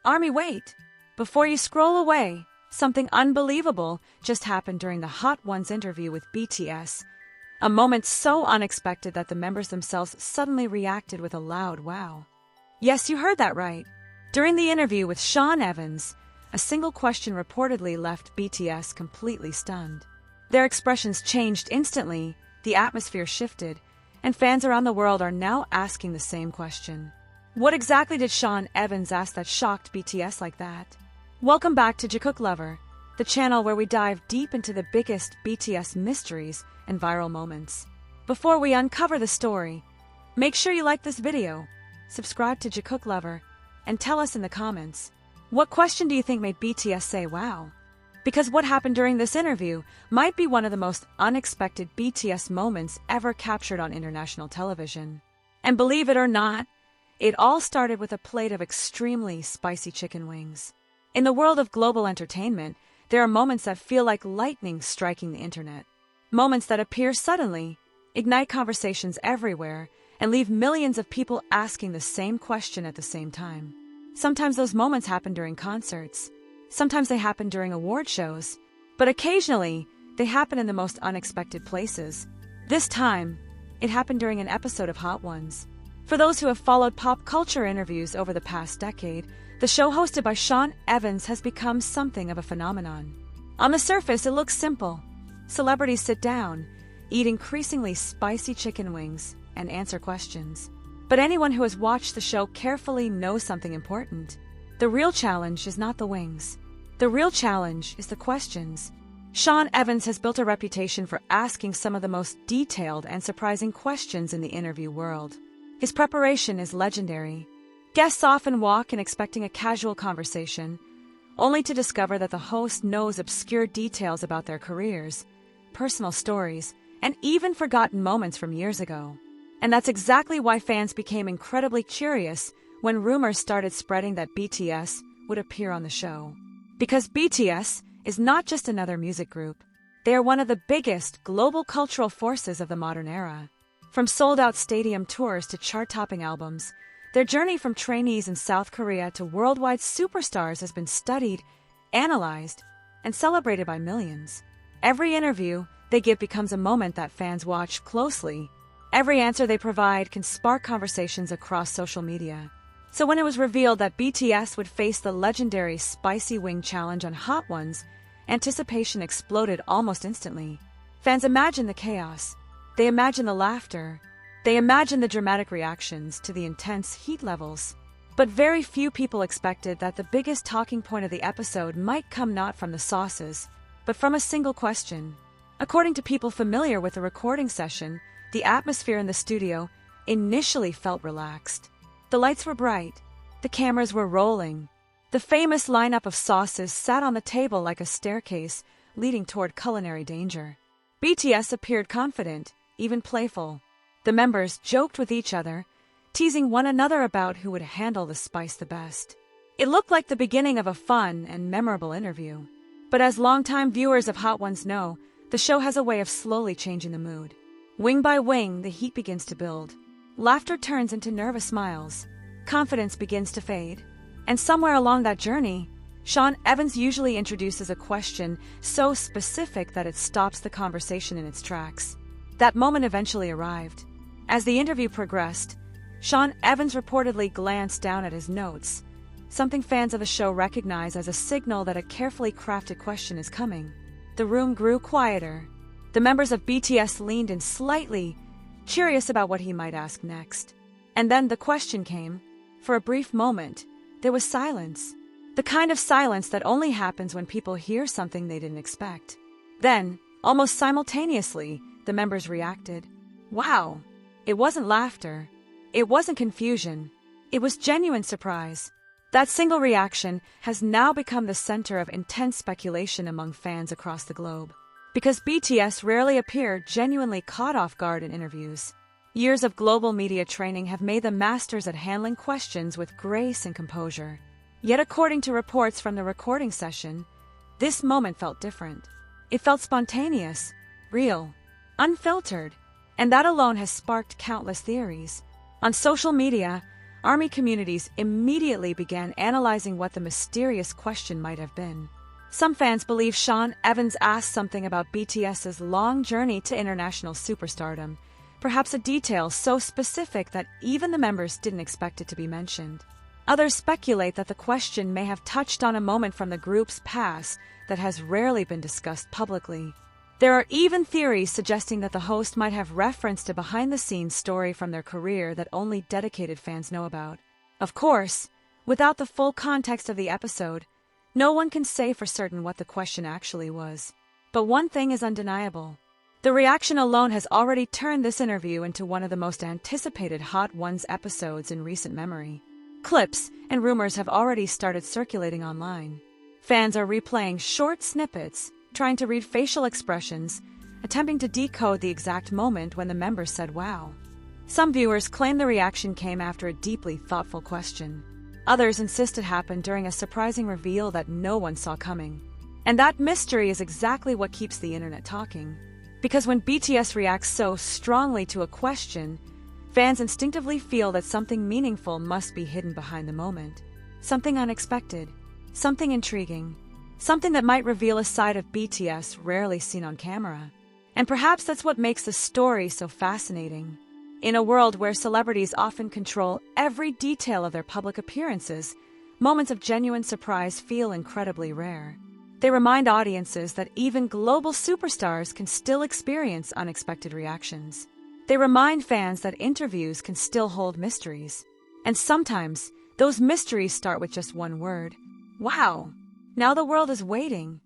Army, wait! Before you scroll away, something unbelievable just happened during the Hot Ones interview with BTS. A moment so unexpected that the members themselves suddenly reacted with a loud wow. Yes, you heard that right. During the interview with Sean Evans, a single question reportedly left BTS completely stunned. Their expressions changed instantly, the atmosphere shifted, and fans around the world are now asking the same question. What exactly did Sean Evans ask that shocked BTS like that? Welcome back to Jikook Lover, the channel where we dive deep into the biggest BTS mysteries and viral moments. Before we uncover the story, make sure you like this video, subscribe to Jikook Lover, and tell us in the comments, what question do you think made BTS say wow? Because what happened during this interview might be one of the most unexpected BTS moments ever captured on international television. And believe it or not, it all started with a plate of extremely spicy chicken wings. In the world of global entertainment, there are moments that feel like lightning striking the internet. Moments that appear suddenly, ignite conversations everywhere, and leave millions of people asking the same question at the same time. Sometimes those moments happen during concerts. Sometimes they happen during award shows. But occasionally, they happen in the most unexpected places. This time, it happened during an episode of Hot Ones. For those who have followed pop culture interviews over the past decade, the show hosted by Sean Evans has become something of a phenomenon. On the surface, it looks simple. Celebrities sit down, eat increasingly spicy chicken wings, and answer questions. But anyone who has watched the show carefully knows something important. The real challenge is not the wings. The real challenge is the questions. Sean Evans has built a reputation for asking some of the most detailed and surprising questions in the interview world. His preparation is legendary. Guests often walk in expecting a casual conversation, only to discover that the host knows obscure details about their careers, personal stories, and even forgotten moments from years ago. And that's exactly why fans became incredibly curious when rumors started spreading that BTS would appear on the show. Because BTS is not just another music group. They are one of the biggest global cultural forces of the modern era. From sold-out stadium tours to chart-topping albums, their journey from trainees in South Korea to worldwide superstars has been studied, analyzed, and celebrated by millions. Every interview they give becomes a moment that fans watch closely. Every answer they provide can spark conversations across social media. So when it was revealed that BTS would face the legendary Spicy Wing Challenge on Hot Ones, anticipation exploded almost instantly. Fans imagined the chaos. They imagined the laughter. They imagined the dramatic reactions to the intense heat levels. But very few people expected that the biggest talking point of the episode might come not from the sauces, but from a single question. According to people familiar with the recording session, the atmosphere in the studio initially felt relaxed. The lights were bright. The cameras were rolling. The famous lineup of sauces sat on the table like a staircase leading toward culinary danger. BTS appeared confident, even playful. The members joked with each other, teasing one another about who would handle the spice the best. It looked like the beginning of a fun and memorable interview. But as longtime viewers of Hot Ones know, the show has a way of slowly changing the mood. Wing by wing, the heat begins to build. Laughter turns into nervous smiles. Confidence begins to fade. And somewhere along that journey, Sean Evans usually introduces a question so specific that it stops the conversation in its tracks. That moment eventually arrived. As the interview progressed, Sean Evans reportedly glanced down at his notes, something fans of the show recognize as a signal that a carefully crafted question is coming. The room grew quieter. The members of BTS leaned in slightly, curious about what he might ask next. And then the question came. For a brief moment, there was silence. The kind of silence that only happens when people hear something they didn't expect. Then, almost simultaneously, the members reacted. Wow! It wasn't laughter. It wasn't confusion. It was genuine surprise. That single reaction has now become the center of intense speculation among fans across the globe. Because BTS rarely appear genuinely caught off guard in interviews. Years of global media training have made them masters at handling questions with grace and composure. Yet according to reports from the recording session, this moment felt different. It felt spontaneous, real, unfiltered, and that alone has sparked countless theories. On social media, ARMY communities immediately began analyzing what the mysterious question might have been. Some fans believe Sean Evans asked something about BTS's long journey to international superstardom, perhaps a detail so specific that even the members didn't expect it to be mentioned. Others speculate that the question may have touched on a moment from the group's past that has rarely been discussed publicly. There are even theories suggesting that the host might have referenced a behind-the-scenes story from their career that only dedicated fans know about. Of course, without the full context of the episode, no one can say for certain what the question actually was. But one thing is undeniable. The reaction alone has already turned this interview into one of the most anticipated Hot Ones episodes in recent memory. Clips and rumors have already started circulating online. Fans are replaying short snippets, trying to read facial expressions, attempting to decode the exact moment when the members said wow. Some viewers claim the reaction came after a deeply thoughtful question. Others insist it happened during a surprising reveal that no one saw coming. And that mystery is exactly what keeps the internet talking. Because when BTS reacts so strongly to a question, fans instinctively feel that something meaningful must be hidden behind the moment. Something unexpected, something intriguing, something that might reveal a side of BTS rarely seen on camera. And perhaps that's what makes the story so fascinating. In a world where celebrities often control every detail of their public appearances, moments of genuine surprise feel incredibly rare. They remind audiences that even global superstars can still experience unexpected reactions. They remind fans that interviews can still hold mysteries. And sometimes, those mysteries start with just one word. Wow! Now the world is waiting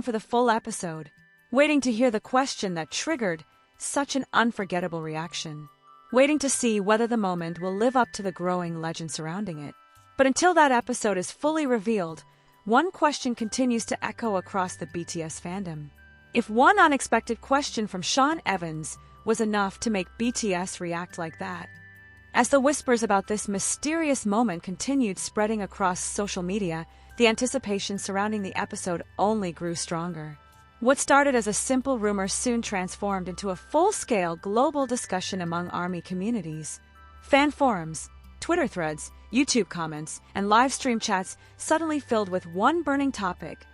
for the full episode, waiting to hear the question that triggered such an unforgettable reaction, waiting to see whether the moment will live up to the growing legend surrounding it. But until that episode is fully revealed, one question continues to echo across the BTS fandom. If one unexpected question from Sean Evans was enough to make BTS react like that. As the whispers about this mysterious moment continued spreading across social media, the anticipation surrounding the episode only grew stronger. What started as a simple rumor soon transformed into a full-scale global discussion among ARMY communities. Fan forums, Twitter threads, YouTube comments, and live stream chats suddenly filled with one burning topic: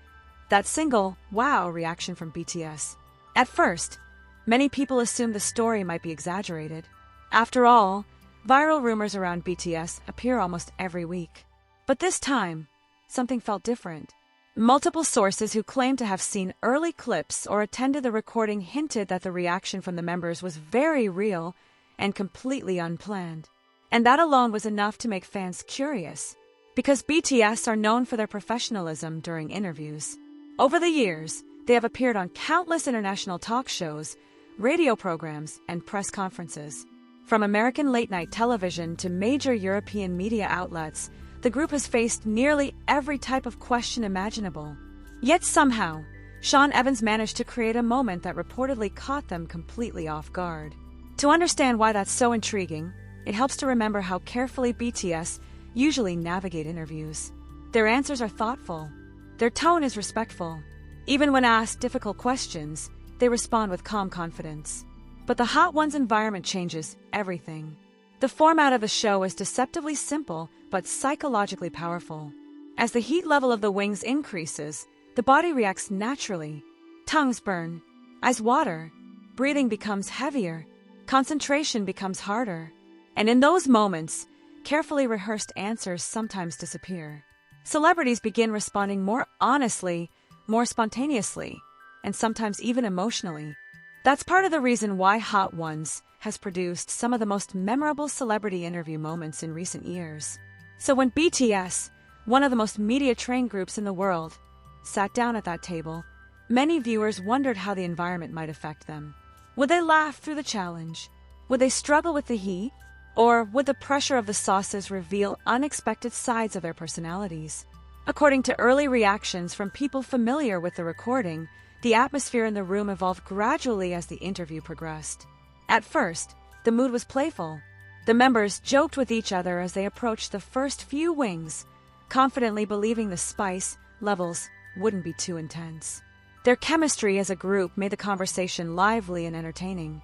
that single "wow" reaction from BTS. At first, many people assumed the story might be exaggerated. After all, viral rumors around BTS appear almost every week. But this time, something felt different. Multiple sources who claimed to have seen early clips or attended the recording hinted that the reaction from the members was very real and completely unplanned. And that alone was enough to make fans curious, because BTS are known for their professionalism during interviews. Over the years, they have appeared on countless international talk shows, radio programs, and press conferences. From American late-night television to major European media outlets, the group has faced nearly every type of question imaginable. Yet somehow, Sean Evans managed to create a moment that reportedly caught them completely off guard. To understand why that's so intriguing, it helps to remember how carefully BTS usually navigate interviews. Their answers are thoughtful. Their tone is respectful. Even when asked difficult questions, they respond with calm confidence. But the Hot Ones environment changes everything. The format of the show is deceptively simple but psychologically powerful. As the heat level of the wings increases, the body reacts naturally. Tongues burn, eyes water, breathing becomes heavier, concentration becomes harder. And in those moments, carefully rehearsed answers sometimes disappear. Celebrities begin responding more honestly, more spontaneously, and sometimes even emotionally. That's part of the reason why Hot Ones has produced some of the most memorable celebrity interview moments in recent years. So when BTS, one of the most media-trained groups in the world, sat down at that table, many viewers wondered how the environment might affect them. Would they laugh through the challenge? Would they struggle with the heat? Or would the pressure of the sauces reveal unexpected sides of their personalities? According to early reactions from people familiar with the recording, the atmosphere in the room evolved gradually as the interview progressed. At first, the mood was playful. The members joked with each other as they approached the first few wings, confidently believing the spice levels wouldn't be too intense. Their chemistry as a group made the conversation lively and entertaining.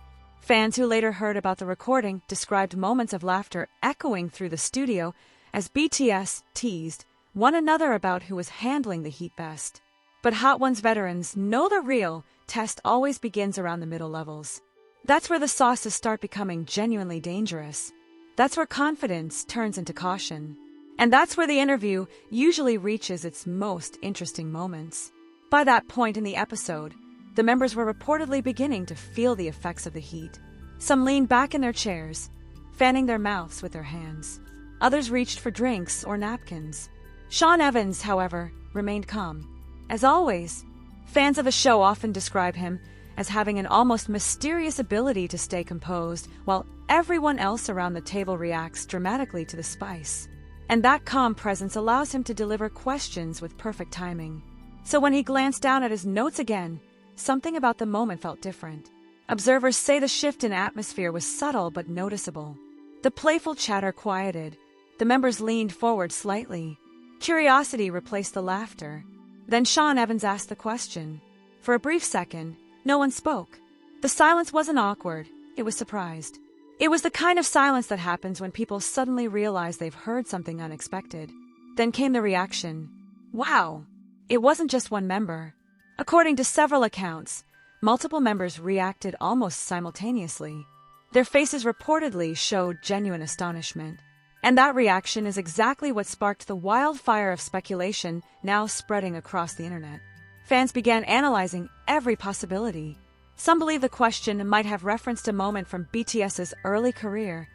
Fans who later heard about the recording described moments of laughter echoing through the studio as BTS teased one another about who was handling the heat best. But Hot Ones veterans know the real test always begins around the middle levels. That's where the sauces start becoming genuinely dangerous. That's where confidence turns into caution. And that's where the interview usually reaches its most interesting moments. By that point in the episode, the members were reportedly beginning to feel the effects of the heat. Some leaned back in their chairs, fanning their mouths with their hands. Others reached for drinks or napkins. Sean Evans, however, remained calm. As always, fans of the show often describe him as having an almost mysterious ability to stay composed while everyone else around the table reacts dramatically to the spice. And that calm presence allows him to deliver questions with perfect timing. So when he glanced down at his notes again, something about the moment felt different. Observers say the shift in atmosphere was subtle but noticeable. The playful chatter quieted. The members leaned forward slightly. Curiosity replaced the laughter. Then Sean Evans asked the question. For a brief second, no one spoke. The silence wasn't awkward, it was surprised. It was the kind of silence that happens when people suddenly realize they've heard something unexpected. Then came the reaction. Wow! It wasn't just one member. According to several accounts, multiple members reacted almost simultaneously. Their faces reportedly showed genuine astonishment. And that reaction is exactly what sparked the wildfire of speculation now spreading across the internet. Fans began analyzing every possibility. Some believe the question might have referenced a moment from BTS's early career,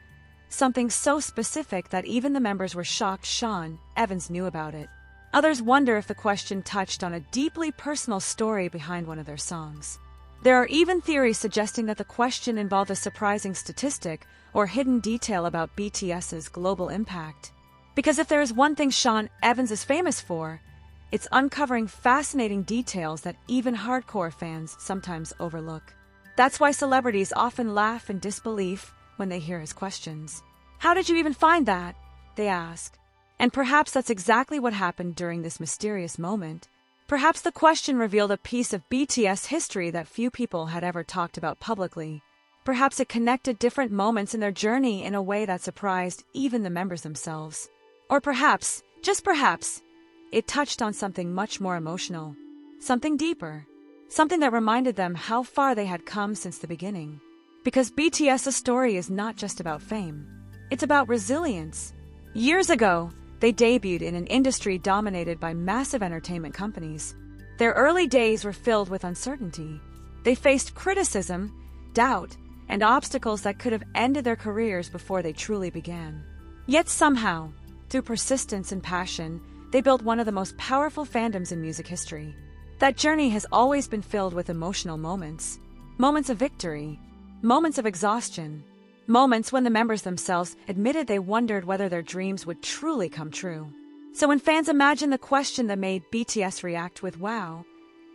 something so specific that even the members were shocked Sean Evans knew about it. Others wonder if the question touched on a deeply personal story behind one of their songs. There are even theories suggesting that the question involved a surprising statistic or hidden detail about BTS's global impact. Because if there is one thing Sean Evans is famous for, it's uncovering fascinating details that even hardcore fans sometimes overlook. That's why celebrities often laugh in disbelief when they hear his questions. How did you even find that? They ask. And perhaps that's exactly what happened during this mysterious moment. Perhaps the question revealed a piece of BTS history that few people had ever talked about publicly. Perhaps it connected different moments in their journey in a way that surprised even the members themselves. Or perhaps, just perhaps, it touched on something much more emotional, something deeper, something that reminded them how far they had come since the beginning. Because BTS's story is not just about fame, it's about resilience. Years ago, they debuted in an industry dominated by massive entertainment companies. Their early days were filled with uncertainty. They faced criticism, doubt, and obstacles that could have ended their careers before they truly began. Yet somehow, through persistence and passion, they built one of the most powerful fandoms in music history. That journey has always been filled with emotional moments. Moments of victory. Moments of exhaustion. Moments when the members themselves admitted they wondered whether their dreams would truly come true. So when fans imagine the question that made BTS react with wow,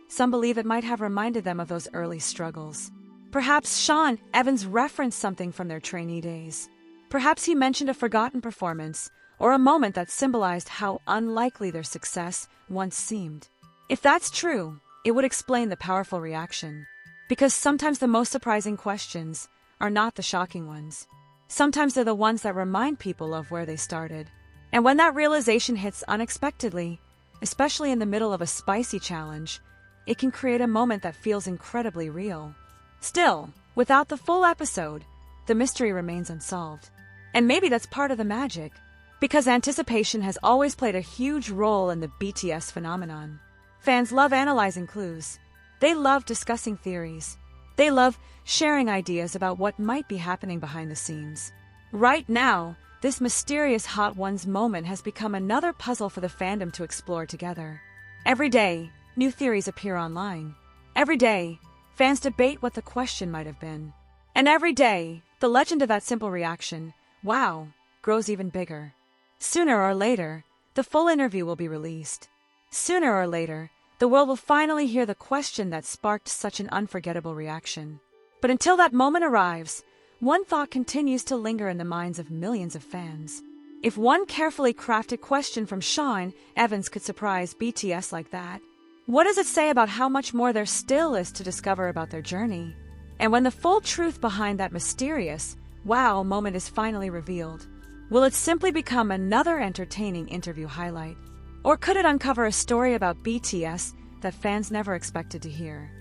some believe it might have reminded them of those early struggles. Perhaps Sean Evans referenced something from their trainee days. Perhaps he mentioned a forgotten performance, or a moment that symbolized how unlikely their success once seemed. If that's true, it would explain the powerful reaction. Because sometimes the most surprising questions are not the shocking ones. Sometimes they're the ones that remind people of where they started. And when that realization hits unexpectedly, especially in the middle of a spicy challenge, it can create a moment that feels incredibly real. Still, without the full episode, the mystery remains unsolved. And maybe that's part of the magic. Because anticipation has always played a huge role in the BTS phenomenon. Fans love analyzing clues. They love discussing theories. They love sharing ideas about what might be happening behind the scenes. Right now, this mysterious Hot Ones moment has become another puzzle for the fandom to explore together. Every day, new theories appear online. Every day, fans debate what the question might have been. And every day, the legend of that simple reaction, wow, grows even bigger. Sooner or later, the full interview will be released. Sooner or later, the world will finally hear the question that sparked such an unforgettable reaction. But until that moment arrives, one thought continues to linger in the minds of millions of fans. If one carefully crafted question from Sean Evans could surprise BTS like that, what does it say about how much more there still is to discover about their journey? And when the full truth behind that mysterious, wow moment is finally revealed, will it simply become another entertaining interview highlight? Or could it uncover a story about BTS that fans never expected to hear?